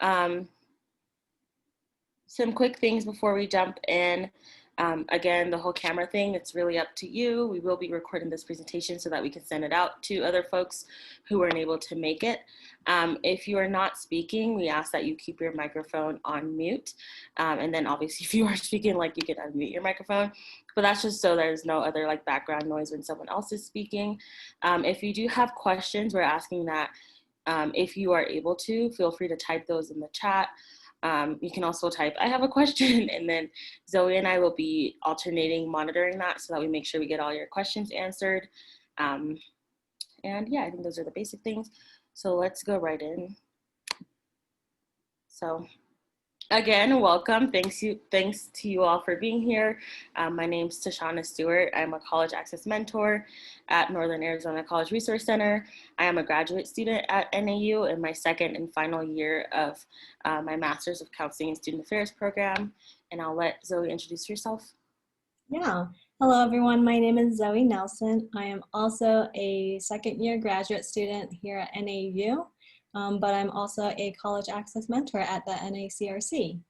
Some quick things before we jump in. Again, the whole camera thing, it's really up to you. We will be recording this presentation so that we can send it out to other folks who weren't able to make it. If you are not speaking, we ask that you keep your microphone on mute. And then obviously if you are speaking, like, you can unmute your microphone, but that's just so there's no other like background noise when someone else is speaking. If you do have questions, we're asking that if you are able to, feel free to type those in the chat. You can also type, I have a question, and then Zoe and I will be alternating monitoring that so that we make sure we get all your questions answered. And yeah, I think those are the basic things. So let's go right in. So again, welcome. Thanks to you all for being here. My name is Tashana Stewart. I'm a college access mentor at Northern Arizona College Resource Center. I am a graduate student at NAU in my second and final year of my Master's of Counseling and Student Affairs program. And I'll let Zoe introduce herself. Yeah. Hello, everyone. My name is Zoe Nelson. I am also a second-year graduate student here at NAU, but I'm also a college access mentor at the NACRC.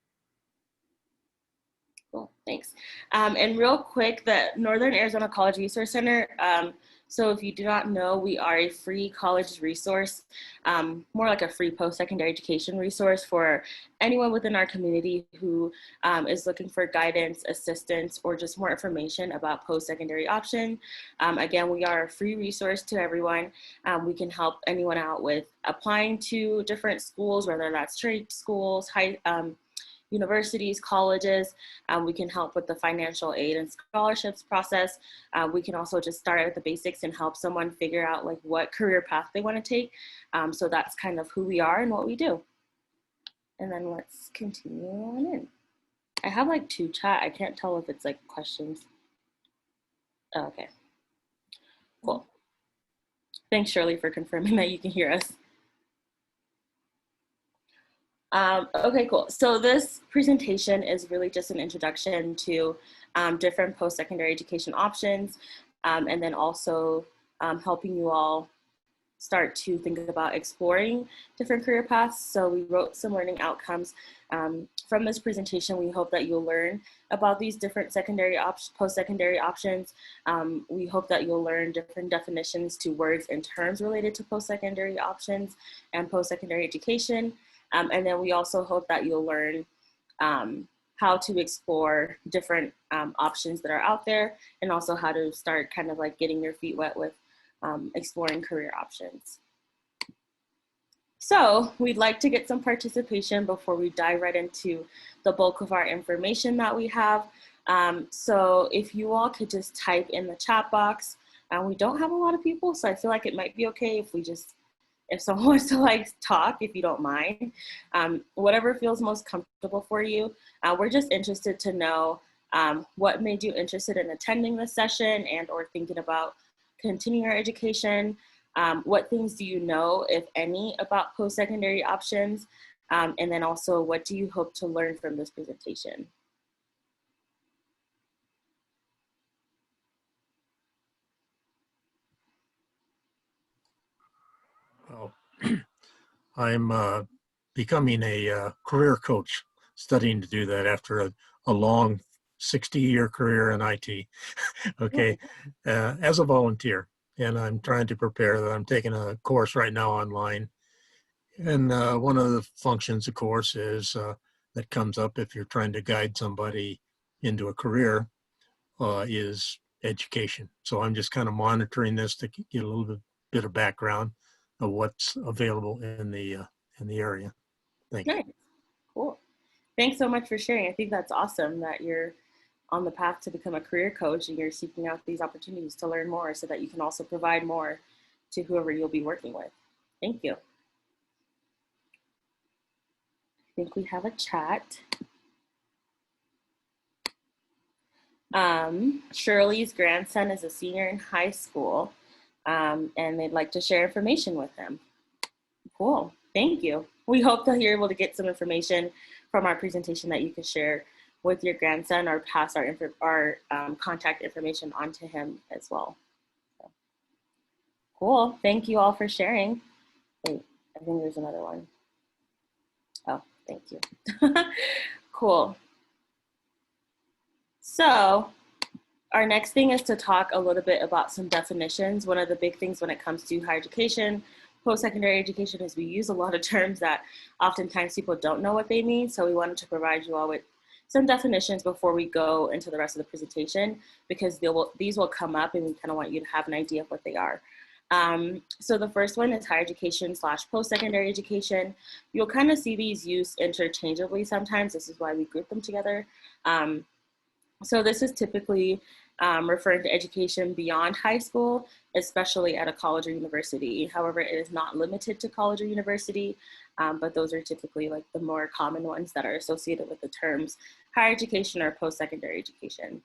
Cool, thanks. And real quick, the Northern Arizona College Resource Center, so if you do not know, we are a free college resource, more like a free post-secondary education resource for anyone within our community who is looking for guidance, assistance, or just more information about post-secondary option. Again, we are a free resource to everyone. We can help anyone out with applying to different schools, whether that's trade schools, universities, colleges. We can help with the financial aid and scholarships process. We can also just start at the basics and help someone figure out like what career path they want to take. So that's kind of who we are and what we do. And then let's continue on in. I have like two chat. I can't tell if it's like questions. Oh, okay, cool. Thanks, Shirley, for confirming that you can hear us. Okay, cool. So this presentation is really just an introduction to different post-secondary education options, and then also helping you all start to think about exploring different career paths. So we wrote some learning outcomes. From this presentation, we hope that you'll learn about these different post-secondary options. We hope that you'll learn different definitions to words and terms related to post-secondary options and post-secondary education. And then we also hope that you'll learn how to explore different options that are out there, and also how to start kind of like getting your feet wet with exploring career options. So we'd like to get some participation before we dive right into the bulk of our information that we have. So if you all could just type in the chat box. We don't have a lot of people, so I feel like it might be okay if someone wants to like talk, if you don't mind, whatever feels most comfortable for you. We're just interested to know what made you interested in attending this session and or thinking about continuing your education. What things do you know, if any, about post-secondary options? And then also, what do you hope to learn from this presentation? Well, I'm becoming a career coach, studying to do that after a long 60-year career in IT, okay, as a volunteer. And I'm trying to prepare that. I'm taking a course right now online. And one of the functions, of course, is that comes up if you're trying to guide somebody into a career is education. So I'm just kind of monitoring this to get a little bit of background of what's available in the area. Thank you. Nice. Cool. Thanks so much for sharing. I think that's awesome that you're on the path to become a career coach and you're seeking out these opportunities to learn more so that you can also provide more to whoever you'll be working with. Thank you. I think we have a chat. Shirley's grandson is a senior in high school, and they'd like to share information with him. Cool, thank you. We hope that you're able to get some information from our presentation that you can share with your grandson or pass our contact information on to him as well. So, cool, thank you all for sharing. Wait, I think there's another one. Oh, thank you. Cool. So our next thing is to talk a little bit about some definitions. One of the big things when it comes to higher education, post-secondary education, is we use a lot of terms that oftentimes people don't know what they mean. So we wanted to provide you all with some definitions before we go into the rest of the presentation, because these will come up and we kind of want you to have an idea of what they are. So the first one is higher education / post-secondary education. You'll kind of see these used interchangeably sometimes. This is why we group them together. So this is typically referring to education beyond high school, especially at a college or university. However, it is not limited to college or university, but those are typically like the more common ones that are associated with the terms higher education or post-secondary education.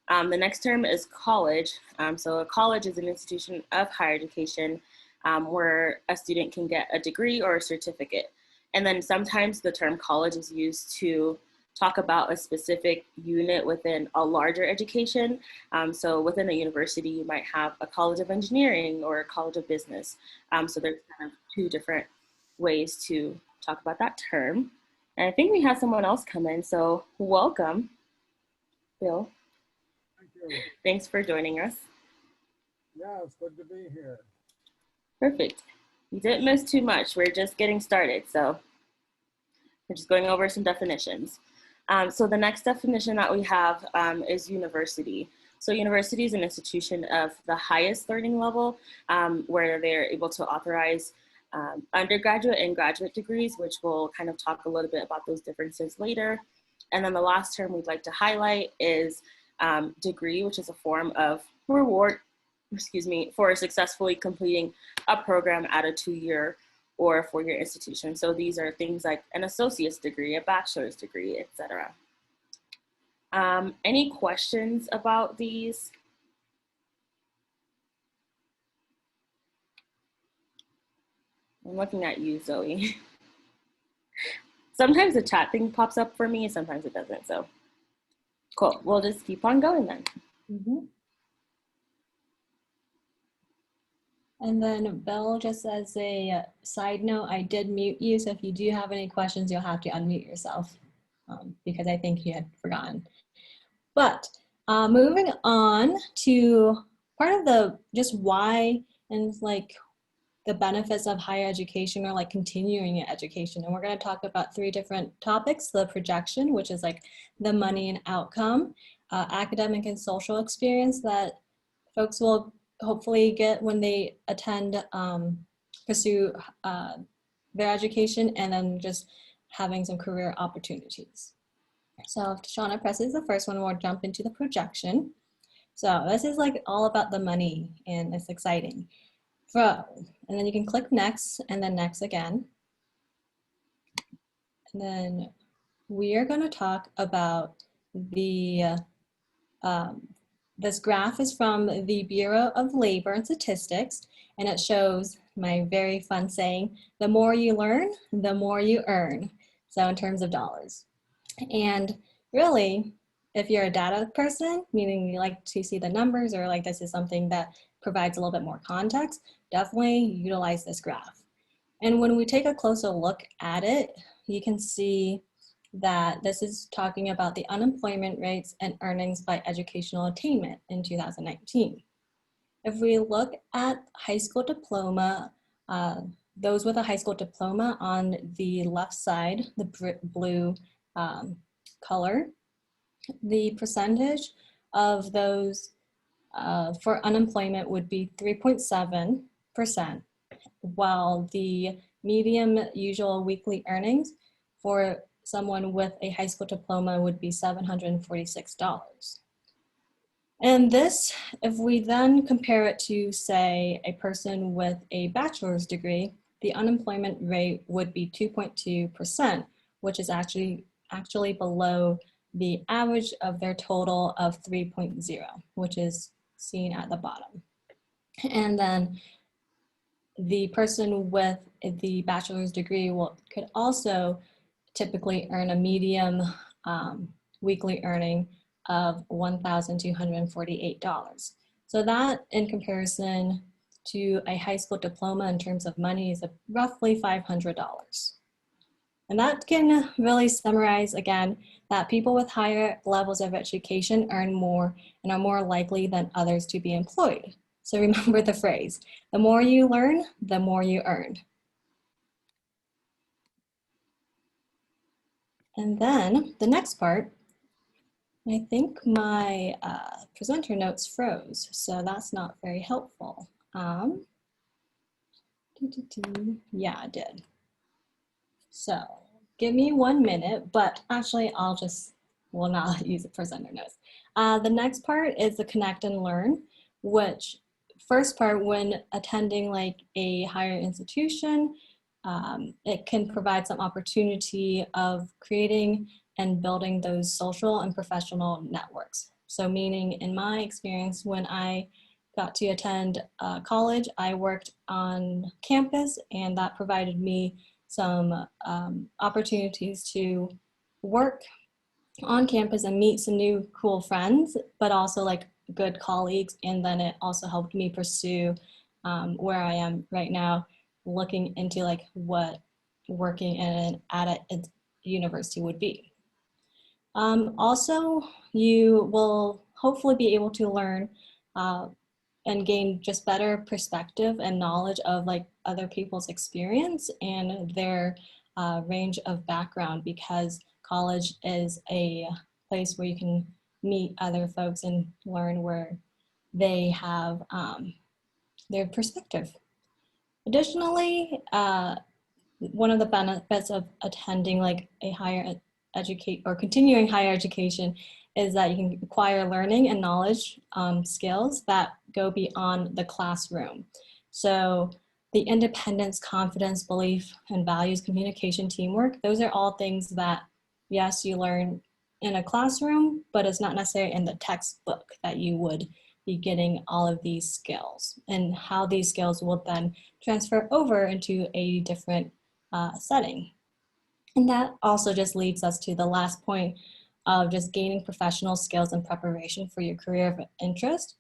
The next term is college. So a college is an institution of higher education where a student can get a degree or a certificate. And then sometimes the term college is used to talk about a specific unit within a larger education. So within a university, you might have a college of engineering or a college of business. So there's kind of two different ways to talk about that term. And I think we have someone else come in, so welcome, Bill. Thank you. Thanks for joining us. Yeah, it's good to be here. Perfect. You didn't miss too much. We're just getting started. So we're just going over some definitions. So the next definition that we have is university. So university is an institution of the highest learning level where they're able to authorize undergraduate and graduate degrees, which we'll kind of talk a little bit about those differences later. And then the last term we'd like to highlight is degree, which is a form of reward, for successfully completing a program at a 2-year or a 4-year institution. So these are things like an associate's degree, a bachelor's degree, etc. Any questions about these? I'm looking at you, Zoe. Sometimes the chat thing pops up for me, sometimes it doesn't, so cool. We'll just keep on going then. Mm-hmm. And then Bill, just as a side note, I did mute you, so if you do have any questions, you'll have to unmute yourself because I think you had forgotten. But moving on to part of the just why and like the benefits of higher education or like continuing education. And we're going to talk about 3 different topics: the projection, which is like the money and outcome, academic and social experience that folks will hopefully get when they attend, pursue their education, and then just having some career opportunities. So if Shauna presses the first one, we'll jump into the projection. So this is like all about the money and it's exciting. And then you can click next and then next again. And then we are going to talk about the this graph is from the Bureau of Labor and Statistics, and it shows my very fun saying, the more you learn, the more you earn. So in terms of dollars. And really, if you're a data person, meaning you like to see the numbers or like this is something that provides a little bit more context, definitely utilize this graph. And when we take a closer look at it, you can see that this is talking about the unemployment rates and earnings by educational attainment in 2019. If we look at high school diploma, those with a high school diploma on the left side, the blue color, the percentage of those for unemployment would be 3.7%, while the median usual weekly earnings for someone with a high school diploma would be $746. And this, if we then compare it to, say, a person with a bachelor's degree, the unemployment rate would be 2.2%, which is actually below the average of their total of 3.0, which is seen at the bottom. And then the person with the bachelor's degree could also typically earn a median weekly earning of $1,248. So that, in comparison to a high school diploma in terms of money, is roughly $500. And that can really summarize again that people with higher levels of education earn more and are more likely than others to be employed. So remember the phrase, the more you learn, the more you earn. And then the next part, I think my presenter notes froze, so that's not very helpful. Yeah, it did. So give me 1 minute, but actually will not use the presenter notes. The next part is the connect and learn, which first part when attending like a higher institution, it can provide some opportunity of creating and building those social and professional networks. So meaning in my experience, when I got to attend college, I worked on campus and that provided me some opportunities to work on campus and meet some new cool friends, but also like good colleagues. And then it also helped me pursue where I am right now, looking into like what working at a university would be. Also, you will hopefully be able to learn and gain just better perspective and knowledge of like other people's experience and their range of background, because college is a place where you can meet other folks and learn where they have their perspective. Additionally, one of the benefits of attending like a higher educate or continuing higher education is that you can acquire learning and knowledge skills that go beyond the classroom. So the independence, confidence, belief, and values, communication, teamwork, those are all things that, yes, you learn in a classroom, but it's not necessarily in the textbook that you would be getting all of these skills, and how these skills will then transfer over into a different setting. And that also just leads us to the last point of just gaining professional skills and preparation for your career of interest.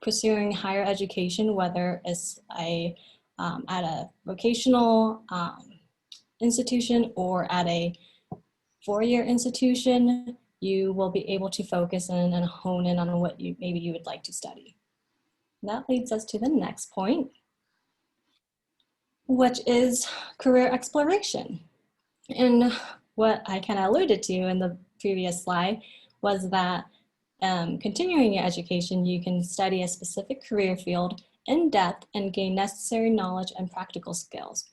Pursuing higher education, whether it's at a vocational institution or at a four-year institution, you will be able to focus in and hone in on what maybe you would like to study. That leads us to the next point, which is career exploration. And what I kind of alluded to in the previous slide was that continuing your education, you can study a specific career field in depth and gain necessary knowledge and practical skills.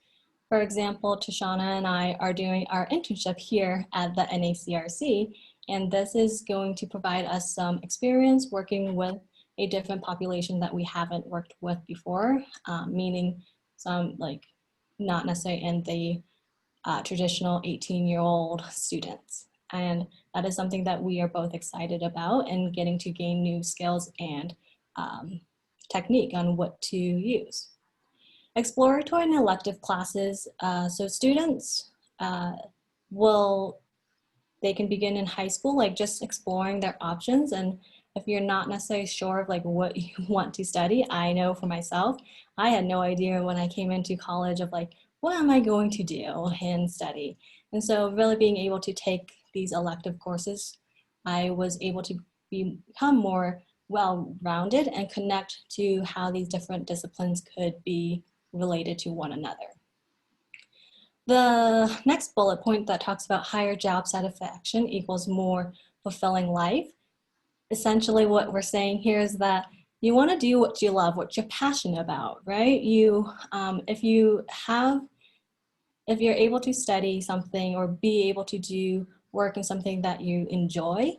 For example, Tashana and I are doing our internship here at the NACRC, and this is going to provide us some experience working with a different population that we haven't worked with before, meaning some like not necessarily in the traditional 18-year-old students. And that is something that we are both excited about, and getting to gain new skills and technique on what to use. Exploratory and elective classes. So students they can begin in high school, like just exploring their options. And if you're not necessarily sure of like what you want to study, I know for myself, I had no idea when I came into college of like, what am I going to do and study? And so really being able to take these elective courses, I was able to become more well-rounded and connect to how these different disciplines could be related to one another. The next bullet point that talks about higher job satisfaction equals more fulfilling life. Essentially what we're saying here is that you want to do what you love, what you're passionate about, right? If you're able to study something or be able to do work in something that you enjoy,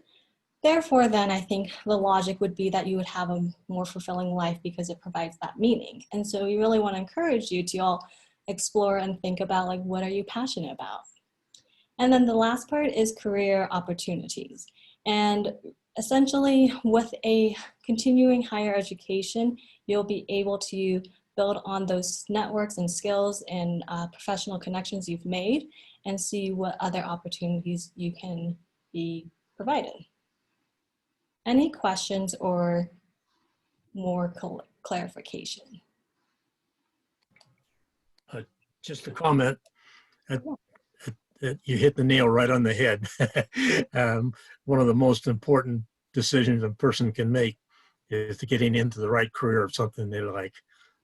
therefore then I think the logic would be that you would have a more fulfilling life because it provides that meaning. And so we really want to encourage you to all explore and think about like, what are you passionate about? And then the last part is career opportunities. And essentially with a continuing higher education, you'll be able to build on those networks and skills and professional connections you've made, and see what other opportunities you can be provided. Any questions or more clarification? Just a comment. You hit the nail right on the head. One of the most important decisions a person can make is to getting into the right career of something they like,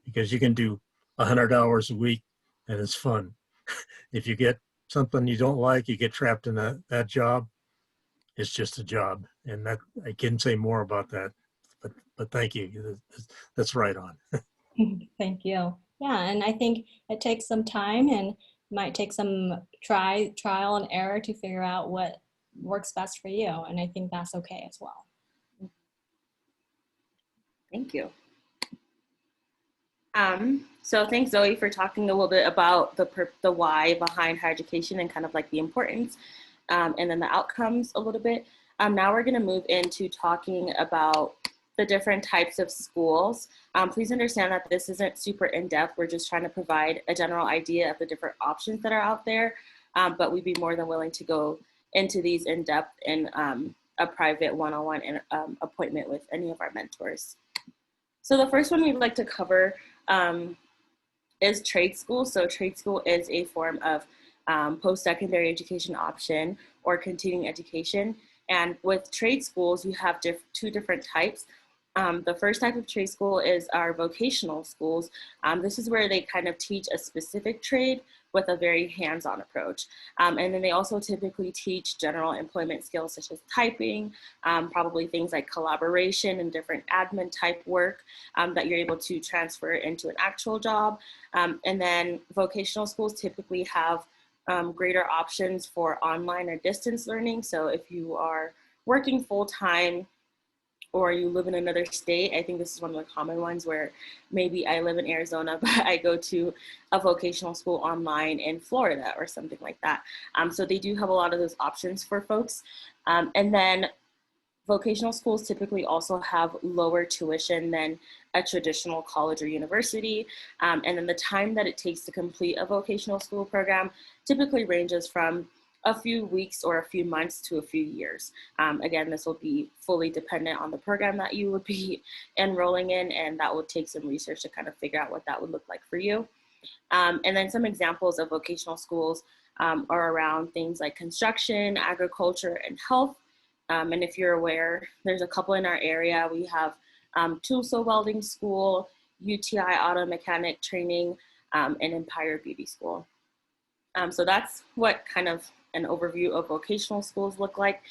because you can do 100 hours a week and it's fun. If you get something you don't like, you get trapped in that job. It's just a job, and that I can't say more about that. But thank you. That's right on. Thank you. Yeah, and I think it takes some time and might take some trial and error to figure out what works best for you. And I think that's okay as well. Thank you. So thanks, Zoe, for talking a little bit about the why behind higher education and kind of like the importance, and then the outcomes a little bit. Now we're going to move into talking about the different types of schools. Please understand that this isn't super in-depth. We're just trying to provide a general idea of the different options that are out there, but we'd be more than willing to go into these in-depth in a private one-on-one appointment with any of our mentors. So the first one we'd like to cover is trade school. So trade school is a form of post-secondary education option or continuing education. And with trade schools, you have two different types. The first type of trade school is our vocational schools. This is where they kind of teach a specific trade with a very hands-on approach. And then they also typically teach general employment skills such as typing, probably things like collaboration and different admin type work that you're able to transfer into an actual job. And then vocational schools typically have greater options for online or distance learning. So if you are working full-time or you live in another state, I think this is one of the common ones where maybe I live in Arizona, but I go to a vocational school online in Florida or something like that. So they do have a lot of those options for folks. And then vocational schools typically also have lower tuition than a traditional college or university. And then the time that it takes to complete a vocational school program typically ranges from a few weeks or a few months to a few years. Again, this will be fully dependent on the program that you would be enrolling in, and that will take some research to kind of figure out what that would look like for you. And then some examples of vocational schools are around things like construction, agriculture, and health. And if you're aware, there's a couple in our area. We have Tulsa Welding School, UTI Auto Mechanic Training, and Empire Beauty School. So that's what kind of an overview of vocational schools look like.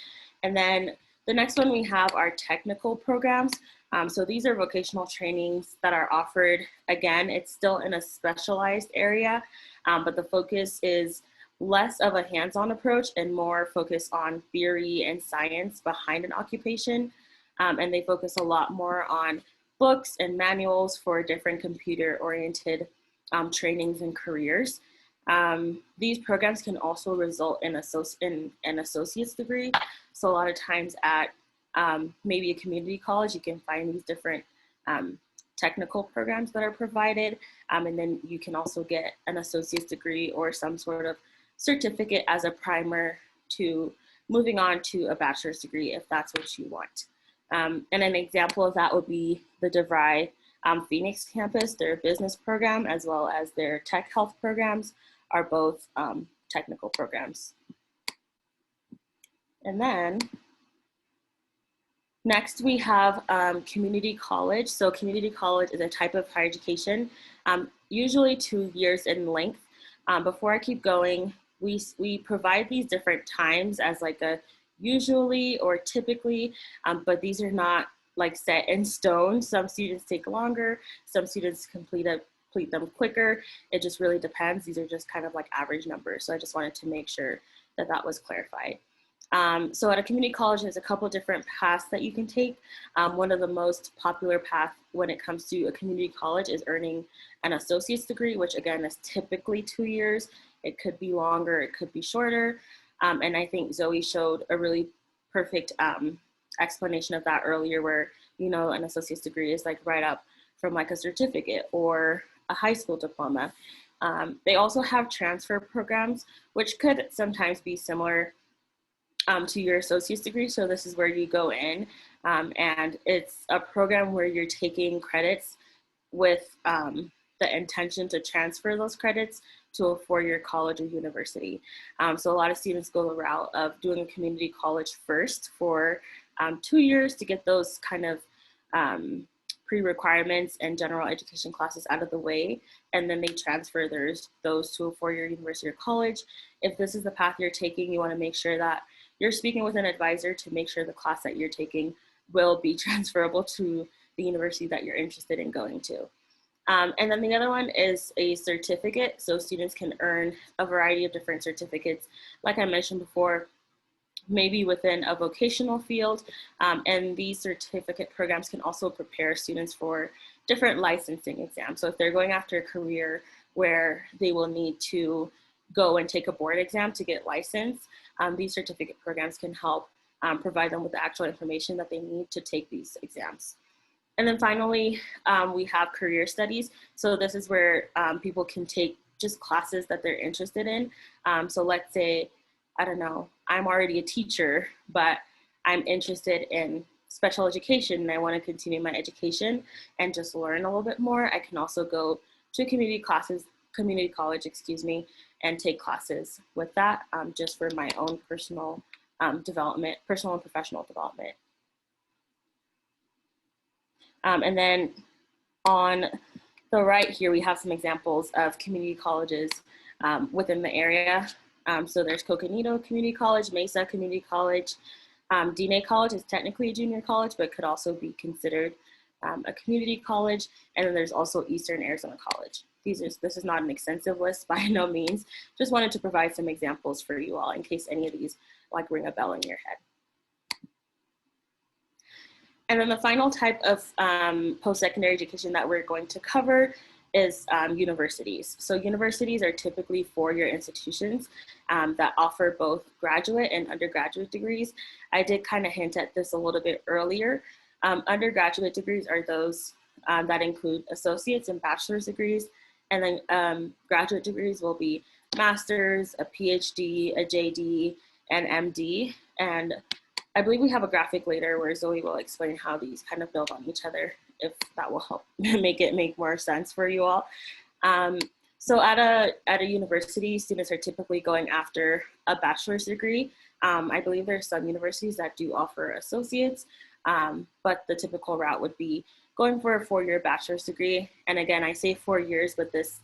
And then the next one we have are technical programs. So these are vocational trainings that are offered. Again, it's still in a specialized area, but the focus is less of a hands-on approach and more focus on theory and science behind an occupation. And they focus a lot more on books and manuals for different computer-oriented trainings and careers. These programs can also result in an associate's degree. So a lot of times at maybe a community college, you can find these different technical programs that are provided. And then you can also get an associate's degree or some sort of certificate as a primer to moving on to a bachelor's degree if that's what you want. And an example of that would be the DeVry Phoenix campus. Their business program as well as their tech health programs are both technical programs. And then next we have community college. So community college is a type of higher education, usually 2 years in length. Before I keep going, we provide these different times as like a usually or typically, but these are not like set in stone. Some students take longer, some students complete them quicker. It just really depends. These are just kind of like average numbers. So I just wanted to make sure that that was clarified. So at a community college, there's a couple different paths that you can take. One of the most popular paths when it comes to a community college is earning an associate's degree, which again is typically 2 years. It could be longer, it could be shorter. And I think Zoe showed a really perfect explanation of that earlier where, you know, an associate's degree is like right up from like a certificate or a high school diploma. They also have transfer programs, which could sometimes be similar to your associate's degree. So this is where you go in and it's a program where you're taking credits with the intention to transfer those credits to a four-year college or university. So a lot of students go the route of doing a community college first for 2 years to get those kind of pre-requirements and general education classes out of the way, and then they transfer those to a four-year university or college. If this is the path you're taking, you want to make sure that you're speaking with an advisor to make sure the class that you're taking will be transferable to the university that you're interested in going to. And then the other one is a certificate. So students can earn a variety of different certificates, like I mentioned before, maybe within a vocational field. And these certificate programs can also prepare students for different licensing exams. So if they're going after a career where they will need to go and take a board exam to get licensed, these certificate programs can help provide them with the actual information that they need to take these exams. And then finally, we have career studies. So this is where people can take just classes that they're interested in. So let's say, I don't know, I'm already a teacher, but I'm interested in special education and I want to continue my education and just learn a little bit more. I can also go to community college, and take classes with that just for my own personal development, personal and professional development. And then on the right here, we have some examples of community colleges within the area. So there's Coconino Community College, Mesa Community College. DNA College is technically a junior college, but could also be considered a community college. And then there's also Eastern Arizona College. This is not an extensive list by no means. Just wanted to provide some examples for you all in case any of these like ring a bell in your head. And then the final type of post-secondary education that we're going to cover is universities. So universities are typically four-year institutions that offer both graduate and undergraduate degrees. I did kind of hint at this a little bit earlier. Undergraduate degrees are those that include associates and bachelor's degrees. And then graduate degrees will be master's, a PhD, a JD, and MD. And I believe we have a graphic later where Zoe will explain how these kind of build on each other, if that will help make more sense for you all. So at a university, students are typically going after a bachelor's degree. I believe there's some universities that do offer associates, but the typical route would be going for a four-year bachelor's degree. And again, I say 4 years, but this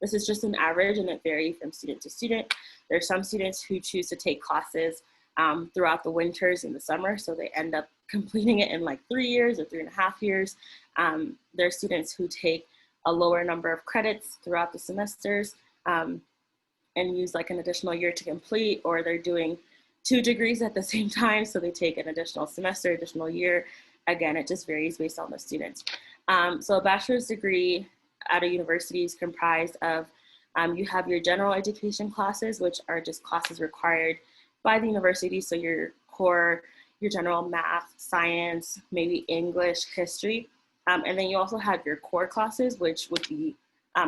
is just an average and it varies from student to student. There's some students who choose to take classes throughout the winters and the summer, so they end up completing it in like 3 years or 3.5 years. There are students who take a lower number of credits throughout the semesters and use like an additional year to complete, or they're doing 2 degrees at the same time, so they take an additional semester, additional year. Again, it just varies based on the students. So a bachelor's degree at a university is comprised of, you have your general education classes, which are just classes required by the university. So your core, your general math, science, maybe English, history. And then you also have your core classes, which would be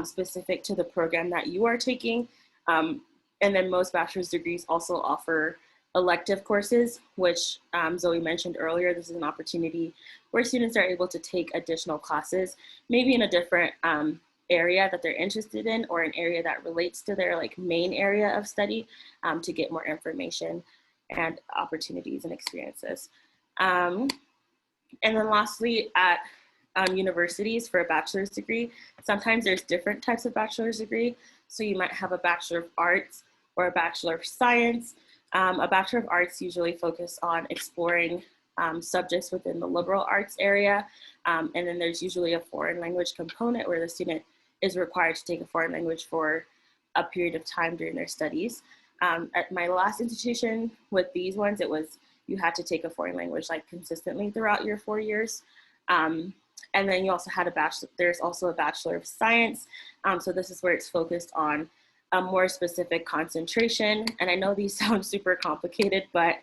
specific to the program that you are taking. And then most bachelor's degrees also offer elective courses, which Zoe mentioned earlier. This is an opportunity where students are able to take additional classes, maybe in a different area that they're interested in, or an area that relates to their like main area of study, to get more information and opportunities and experiences. And then lastly, at universities for a bachelor's degree, sometimes there's different types of bachelor's degree. So you might have a Bachelor of Arts or a Bachelor of Science. A Bachelor of Arts usually focus on exploring subjects within the liberal arts area. And then there's usually a foreign language component where the student is required to take a foreign language for a period of time during their studies. At my last institution with these ones, it was you had to take a foreign language like consistently throughout your 4 years. And then you also had there's also a Bachelor of Science. So this is where it's focused on a more specific concentration. And I know these sound super complicated, but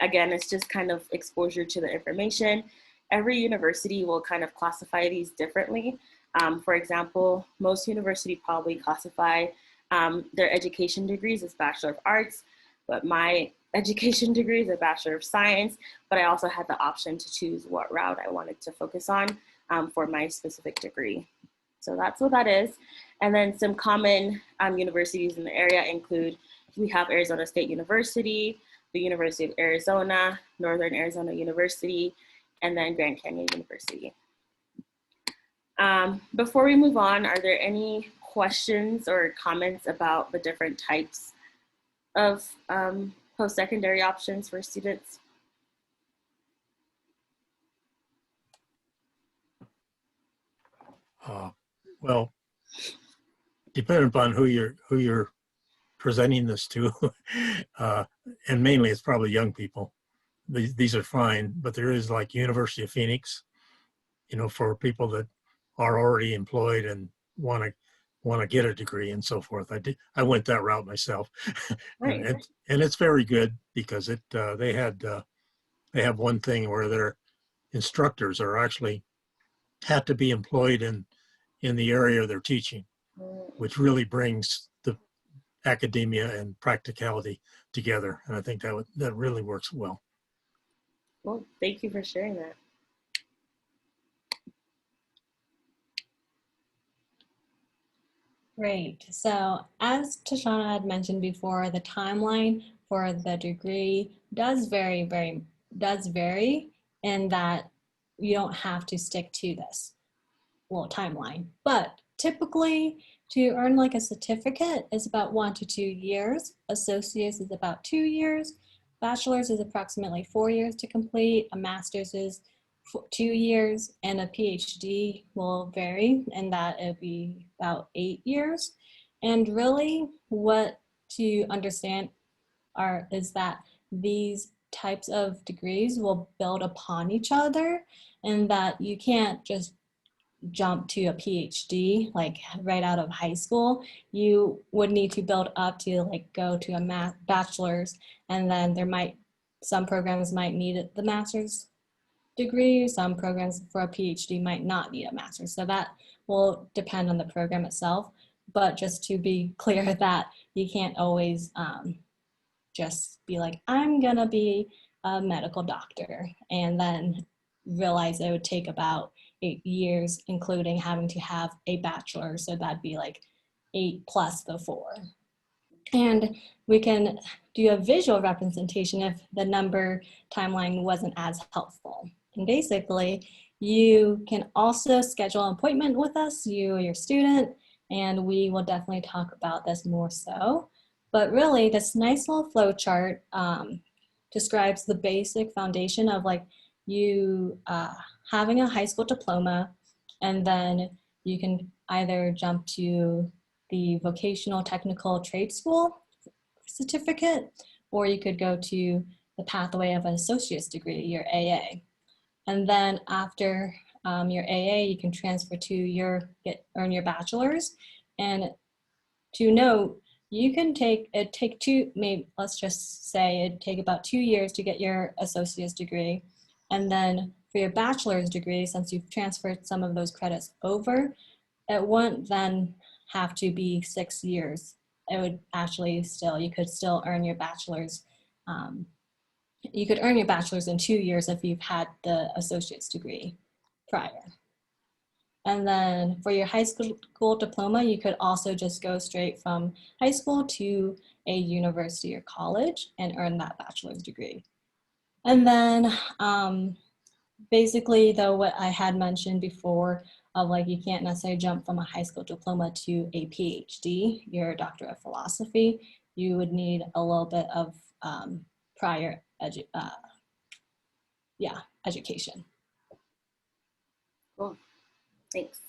again, it's just kind of exposure to the information. Every university will kind of classify these differently. For example, most universities probably classify their education degrees as Bachelor of Arts, but my education degree is a Bachelor of Science, but I also had the option to choose what route I wanted to focus on for my specific degree. So that's what that is. And then some common universities in the area include, we have Arizona State University, the University of Arizona, Northern Arizona University, and then Grand Canyon University. Before we move on, are there any questions or comments about the different types of post-secondary options for students? Well, depending upon who you're presenting this to, and mainly it's probably young people. These are fine, but there is like University of Phoenix, for people that are already employed and want to get a degree and so forth. I went that route myself, Right. and it's very good because they have one thing where their instructors are actually have to be employed in the area they're teaching, which really brings the academia and practicality together. And I think that really works well. Well, thank you for sharing that. Great. So as Tashana had mentioned before, the timeline for the degree does vary in that you don't have to stick to this timeline. But typically to earn like a certificate is about 1 to 2 years. Associates is about 2 years. Bachelor's is approximately 4 years to complete. A master's is 2 years, and a PhD will vary in that it'll be about 8 years. And really what to understand is that these types of degrees will build upon each other, and that you can't just jump to a PhD like right out of high school. You would need to build up to like go to a bachelor's, and then some programs might need the master's degree, some programs for a PhD might not need a master's. So that will depend on the program itself. But just to be clear that you can't always just be like, I'm gonna be a medical doctor, and then realize it would take about 8 years, including having to have a bachelor. So that'd be like 8 plus the 4. And we can do a visual representation if the number timeline wasn't as helpful. And basically, you can also schedule an appointment with us, you or your student, and we will definitely talk about this more so. But really, this nice little flow chart describes the basic foundation of like you having a high school diploma, and then you can either jump to the vocational technical trade school certificate, or you could go to the pathway of an associate's degree, your AA. And then after your AA, you can transfer to earn your bachelor's. And to note, you can let's just say it'd take about 2 years to get your associate's degree. And then for your bachelor's degree, since you've transferred some of those credits over, it won't then have to be 6 years. It would actually you could still earn your bachelor's. You could earn your bachelor's in 2 years if you've had the associate's degree prior. And then for your high school diploma, you could also just go straight from high school to a university or college and earn that bachelor's degree. And then basically, though, what I had mentioned before of like you can't necessarily jump from a high school diploma to a PhD, your doctorate of philosophy, you would need a little bit of prior education. Cool. Thanks.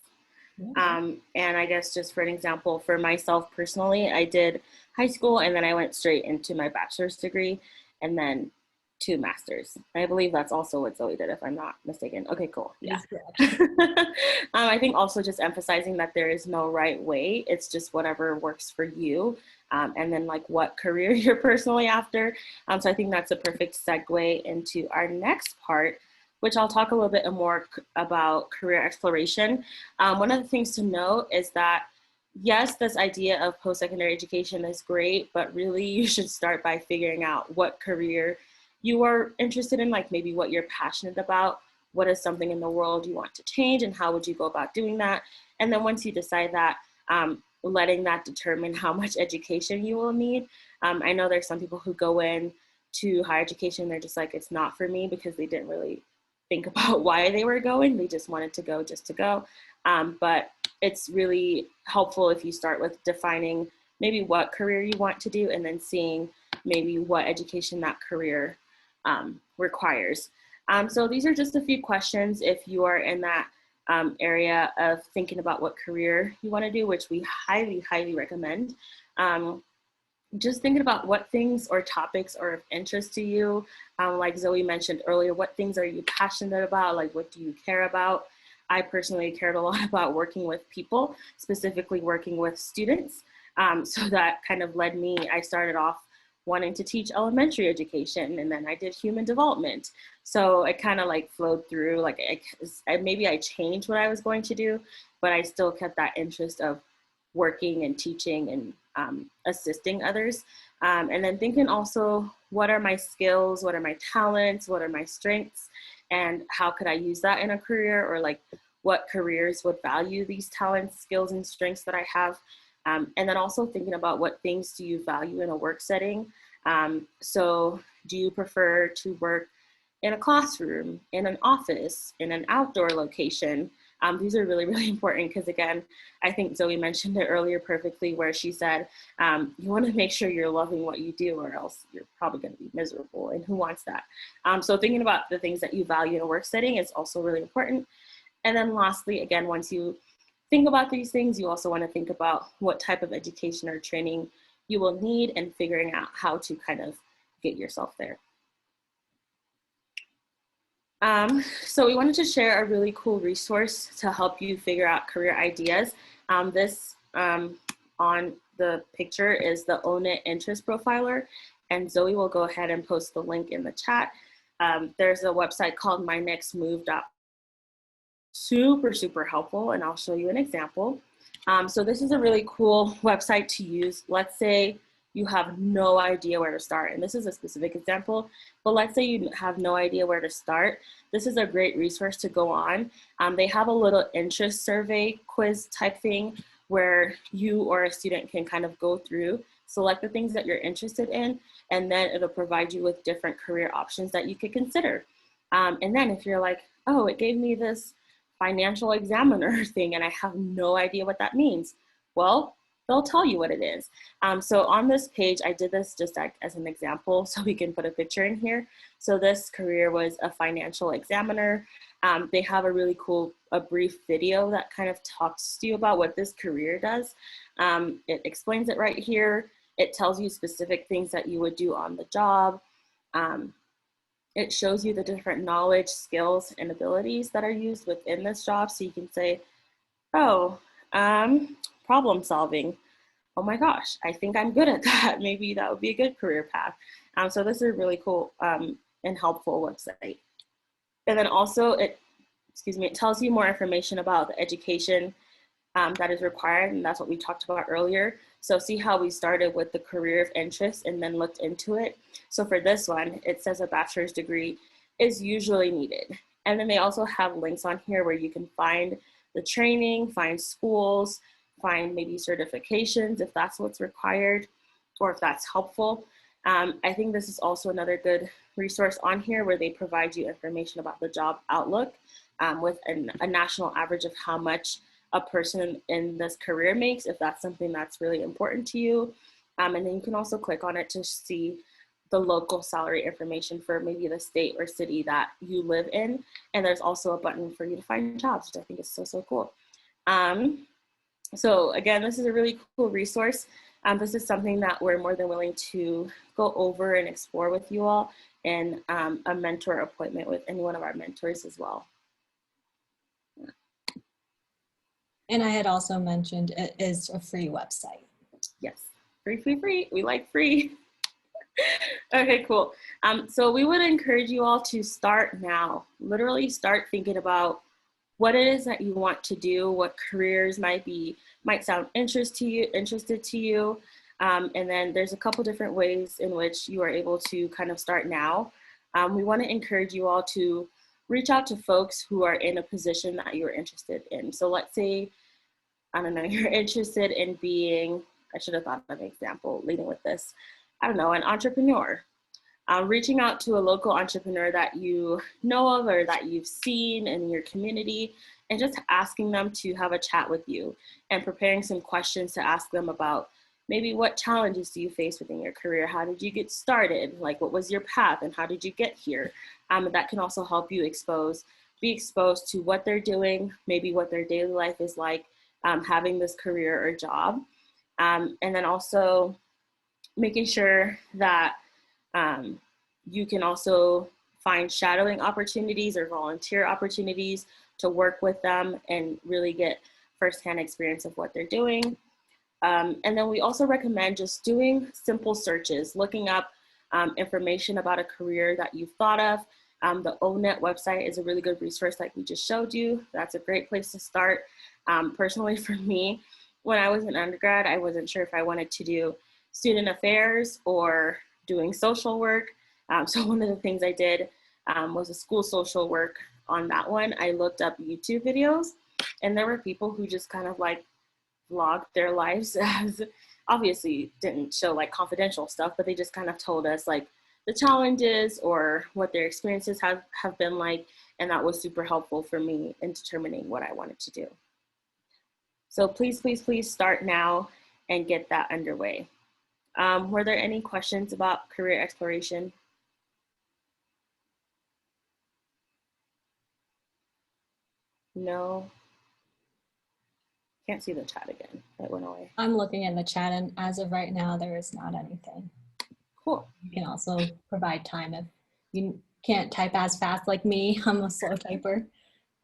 And I guess just for an example, for myself personally, I did high school and then I went straight into my bachelor's degree and then 2 masters. I believe that's also what Zoe did, if I'm not mistaken. Okay, cool. Yeah. I think also just emphasizing that there is no right way. It's just whatever works for you. And then like what career you're personally after. So I think that's a perfect segue into our next part, which I'll talk a little bit more about career exploration. One of the things to note is that, yes, this idea of post-secondary education is great, but really you should start by figuring out what career you are interested in, like maybe what you're passionate about, what is something in the world you want to change and how would you go about doing that? And then once you decide that, letting that determine how much education you will need. I know there's some people who go in to higher education, they're just like, it's not for me because they didn't really think about why they were going. They just wanted to go just to go. But it's really helpful if you start with defining maybe what career you want to do and then seeing maybe what education that career requires. So these are just a few questions if you are in that area of thinking about what career you want to do, which we highly, highly recommend. Just thinking about what things or topics are of interest to you. Like Zoe mentioned earlier, what things are you passionate about? Like, what do you care about? I personally cared a lot about working with people, specifically working with students. So that kind of led me, I started off wanting to teach elementary education, and then I did human development. So it kind of like flowed through, like maybe I changed what I was going to do, but I still kept that interest of working and teaching and assisting others. And then thinking also, what are my skills? What are my talents? What are my strengths? And how could I use that in a career? Or like what careers would value these talents, skills, and strengths that I have? And then also thinking about what things do you value in a work setting? So do you prefer to work in a classroom, in an office, in an outdoor location? These are really, really important because, again, I think Zoe mentioned it earlier perfectly where she said, you want to make sure you're loving what you do or else you're probably going to be miserable, and who wants that? So thinking about the things that you value in a work setting is also really important. And then lastly, again, once you think about these things, you also want to think about what type of education or training you will need and figuring out how to kind of get yourself there. So we wanted to share a really cool resource to help you figure out career ideas. This on the picture is the Own It Interest Profiler, and Zoe will go ahead and post the link in the chat. There's a website called mynextmove.com. Super, super helpful, and I'll show you an example. So this is a really cool website to use. Let's say you have no idea where to start, and this is a specific example, but let's say you have no idea where to start. This is a great resource to go on. They have a little interest survey quiz type thing where you or a student can kind of go through, select the things that you're interested in, and then it'll provide you with different career options that you could consider. And then if you're like, oh, it gave me this financial examiner thing and I have no idea what that means, well, they'll tell you what it is. So on this page, I did this just as an example so we can put a picture in here. So this career was a financial examiner. They have a really cool, a brief video that kind of talks to you about what this career does. It explains it right here. It tells you specific things that you would do on the job. It shows you the different knowledge, skills, and abilities that are used within this job. So you can say, oh, problem solving. Oh my gosh, I think I'm good at that. Maybe that would be a good career path. So this is a really cool and helpful website. And then also it tells you more information about the education that is required, and that's what we talked about earlier. So see how we started with the career of interest and then looked into it. So for this one, it says a bachelor's degree is usually needed. And then they also have links on here where you can find the training, find schools, find maybe certifications if that's what's required or if that's helpful. I think this is also another good resource on here where they provide you information about the job outlook with a national average of how much a person in this career makes, if that's something that's really important to you. And then you can also click on it to see the local salary information for maybe the state or city that you live in. And there's also a button for you to find jobs, which I think is so, so cool. So again, this is a really cool resource. This is something that we're more than willing to go over and explore with you all in a mentor appointment with any one of our mentors as well. And I had also mentioned it is a free website. Yes, free, free, free. We like free. Okay, cool. So we would encourage you all to start now. Literally start thinking about what it is that you want to do, what careers might sound interested to you. And then there's a couple different ways in which you are able to kind of start now. We want to encourage you all to reach out to folks who are in a position that you're interested in. So let's say, I don't know, you're interested in being, I should have thought of an example leading with this, I don't know, an entrepreneur. Reaching out to a local entrepreneur that you know of or that you've seen in your community, and just asking them to have a chat with you and preparing some questions to ask them about maybe what challenges do you face within your career? How did you get started? Like, what was your path and how did you get here? That can also help you be exposed to what they're doing, maybe what their daily life is like, having this career or job. And then also making sure that you can also find shadowing opportunities or volunteer opportunities to work with them and really get firsthand experience of what they're doing. And then we also recommend just doing simple searches, looking up information about a career that you've thought of. The ONET website is a really good resource like we just showed you. That's a great place to start. Personally, for me, when I was an undergrad, I wasn't sure if I wanted to do student affairs or doing social work. So one of the things I did was a school social work. On that one, I looked up YouTube videos, and there were people who just kind of like vlogged their lives, as obviously didn't show like confidential stuff, but they just kind of told us like the challenges or what their experiences have been like. And that was super helpful for me in determining what I wanted to do. So please, please, please start now and get that underway. Were there any questions about career exploration? No. Can't see the chat again. It went away. I'm looking in the chat, and as of right now, there is not anything. Cool. You can also provide time if you can't type as fast like me. I'm a slow typer,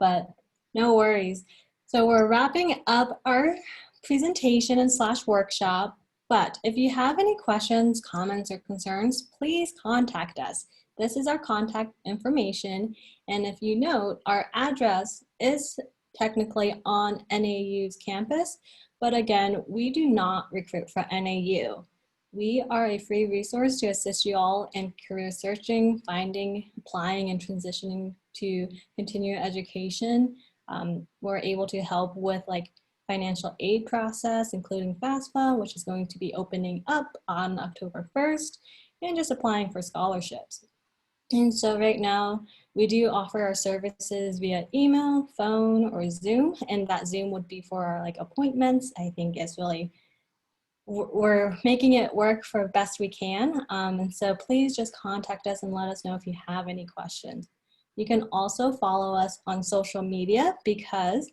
but no worries. So we're wrapping up our presentation and / workshop, but if you have any questions, comments, or concerns, please contact us. This is our contact information, and if you note, our address is technically on NAU's campus, but again, we do not recruit for NAU. We are a free resource to assist you all in career searching, finding, applying, and transitioning to continuing education. We're able to help with like financial aid process, including FAFSA, which is going to be opening up on October 1st, and just applying for scholarships. And so right now, we do offer our services via email, phone, or Zoom, and that Zoom would be for our like appointments. I think it's really, we're making it work for best we can. And so please just contact us and let us know if you have any questions. You can also follow us on social media because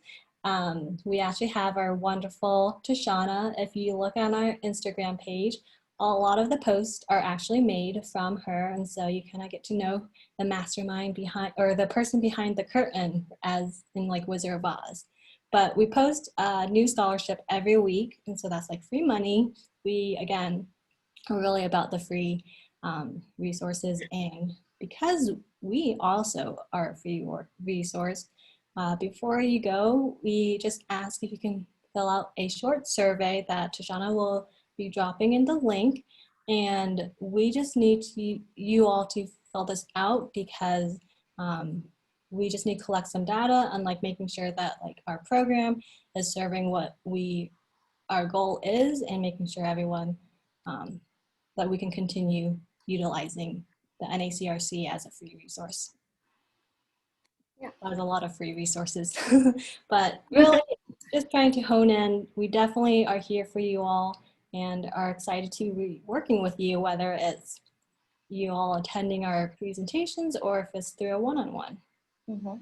we actually have our wonderful Tashana. If you look on our Instagram page, a lot of the posts are actually made from her, and so you kind of get to know the mastermind behind, or the person behind the curtain, as in like Wizard of Oz. But we post a new scholarship every week, and so that's like free money. We, again, are really about the free resources, and because we also are a free resource, before you go, we just ask if you can fill out a short survey that Tashana will be dropping in the link, and we just need you all to fill this out because we just need to collect some data and like making sure that like our program is serving what our goal is, and making sure everyone that we can continue utilizing the NACRC as a free resource. Yeah. That was a lot of free resources, but really just trying to hone in. We definitely are here for you all and are excited to be working with you, whether it's you all attending our presentations or if it's through a one-on-one. Mm-hmm.